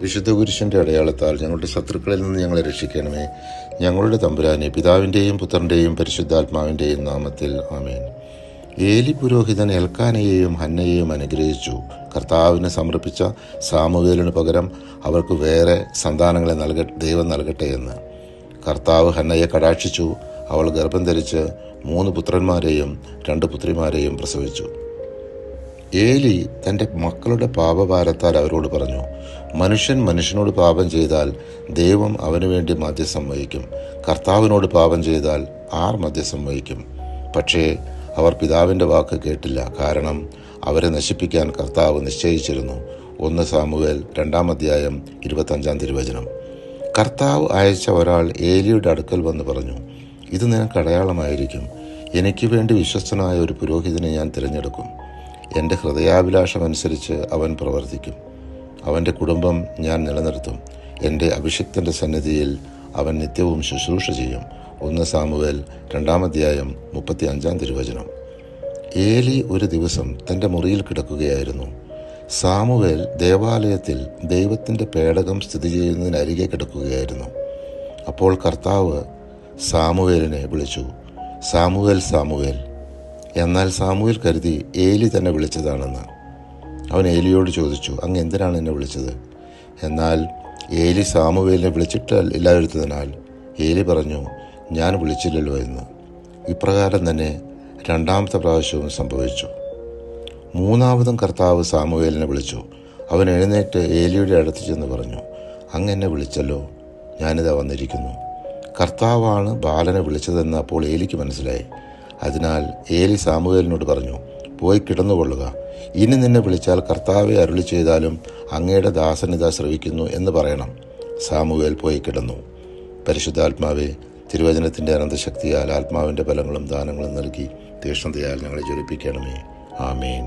വിശുദ്ധ കുരിശിൻ്റെ അടയാളത്താൽ ഞങ്ങളുടെ ശത്രുക്കളിൽ നിന്ന് ഞങ്ങളെ രക്ഷിക്കണമേ. ഞങ്ങളുടെ തമ്പുരാനെ, പിതാവിൻ്റെയും പുത്രൻ്റെയും പരിശുദ്ധാത്മാവിൻ്റെയും നാമത്തിൽ ആമേൻ. ഏലി പുരോഹിതൻ എൽക്കാനയെയും ഹന്നയെയും അനുഗ്രഹിച്ചു. കർത്താവിന് സമർപ്പിച്ച സാമുവേലിനു പകരം അവർക്ക് വേറെ സന്താനങ്ങളെ ദൈവം നൽകട്ടെ എന്ന്. കർത്താവ് ഹന്നയെ കടാക്ഷിച്ചു. അവൾ ഗർഭം ധരിച്ച് 3 പുത്രന്മാരെയും 2 പുത്രിമാരെയും പ്രസവിച്ചു. ഏലി തൻ്റെ മക്കളുടെ പാപഭാരത്താൽ അവരോട് പറഞ്ഞു, മനുഷ്യൻ മനുഷ്യനോട് പാപം ചെയ്താൽ ദൈവം അവനു വേണ്ടി മധ്യസ്ഥം വഹിക്കും. കർത്താവിനോട് പാപം ചെയ്താൽ ആർ മധ്യസ്ഥം വഹിക്കും? പക്ഷേ അവർ പിതാവിൻ്റെ വാക്ക് കേട്ടില്ല. കാരണം അവരെ നശിപ്പിക്കാൻ കർത്താവ് നിശ്ചയിച്ചിരുന്നു. 1 സാമുവേൽ 2-ാം അധ്യായം 25-ാം തിരുവചനം. കർത്താവ് അയച്ച ഒരാൾ ഏലിയുടെ അടുക്കൽ വന്ന് പറഞ്ഞു, ഇത് നിനക്ക് അടയാളമായിരിക്കും. എനിക്ക് വേണ്ടി വിശ്വസ്തനായ ഒരു പുരോഹിതനെ ഞാൻ തിരഞ്ഞെടുക്കും. എൻ്റെ ഹൃദയാഭിലാഷമനുസരിച്ച് അവൻ പ്രവർത്തിക്കും. അവൻ്റെ കുടുംബം ഞാൻ നിലനിർത്തും. എൻ്റെ അഭിഷിക്തൻ്റെ സന്നിധിയിൽ അവൻ നിത്യവും ശുശ്രൂഷ ചെയ്യും. 1 സാമുവേൽ 2-ാം അധ്യായം 35-ാം തിരുവചനം. ഏലി ഒരു ദിവസം തൻ്റെ മുറിയിൽ കിടക്കുകയായിരുന്നു. സാമുവേൽ ദേവാലയത്തിൽ ദൈവത്തിൻ്റെ പേടകം സ്ഥിതി ചെയ്യുന്നതിനരികെ കിടക്കുകയായിരുന്നു. അപ്പോൾ കർത്താവ് സാമുവേലിനെ വിളിച്ചു, സാമുവേൽ, സാമുവേൽ. എന്നാൽ സാമുവേൽ കരുതി ഏലി തന്നെ വിളിച്ചതാണെന്ന്. അവൻ ഏലിയോട് ചോദിച്ചു, അങ്ങ് എന്തിനാണ് എന്നെ വിളിച്ചത്? എന്നാൽ ഏലി സാമുവേലിനെ വിളിച്ചിട്ടില്ലാതിരുന്നതിനാൽ ഏലി പറഞ്ഞു, ഞാൻ വിളിച്ചില്ലല്ലോ എന്ന്. ഇപ്രകാരം തന്നെ 2-ാമത്തെ പ്രാവശ്യവും സംഭവിച്ചു. 3-ാമതും കർത്താവ് സാമുവേലിനെ വിളിച്ചു. അവൻ എഴുന്നേറ്റ് ഏലിയുടെ അടുത്ത് ചെന്ന് പറഞ്ഞു, അങ്ങ് എന്നെ വിളിച്ചല്ലോ, ഞാനിതാ വന്നിരിക്കുന്നു. കർത്താവാണ് ബാലനെ വിളിച്ചതെന്ന് അപ്പോൾ ഏലിക്ക് മനസ്സിലായി. അതിനാൽ ഏലി സാമുവേലിനോട് പറഞ്ഞു, പോയി കിടന്നുകൊള്ളുക. ഇനി നിന്നെ വിളിച്ചാൽ കർത്താവെ അരുളി ചെയ്താലും അങ്ങയുടെ ദാസനിത ശ്രവിക്കുന്നു എന്ന് പറയണം. സാമുവേൽ പോയി കിടന്നു. പരിശുദ്ധാത്മാവെ, തിരുവചനത്തിൻ്റെ അനന്തശക്തിയാൽ ആത്മാവിൻ്റെ ഫലങ്ങളും ദാനങ്ങളും നൽകി തീക്ഷ്ണതയാൽ ഞങ്ങളെ ജ്വലിപ്പിക്കണമേ. ആമേൻ.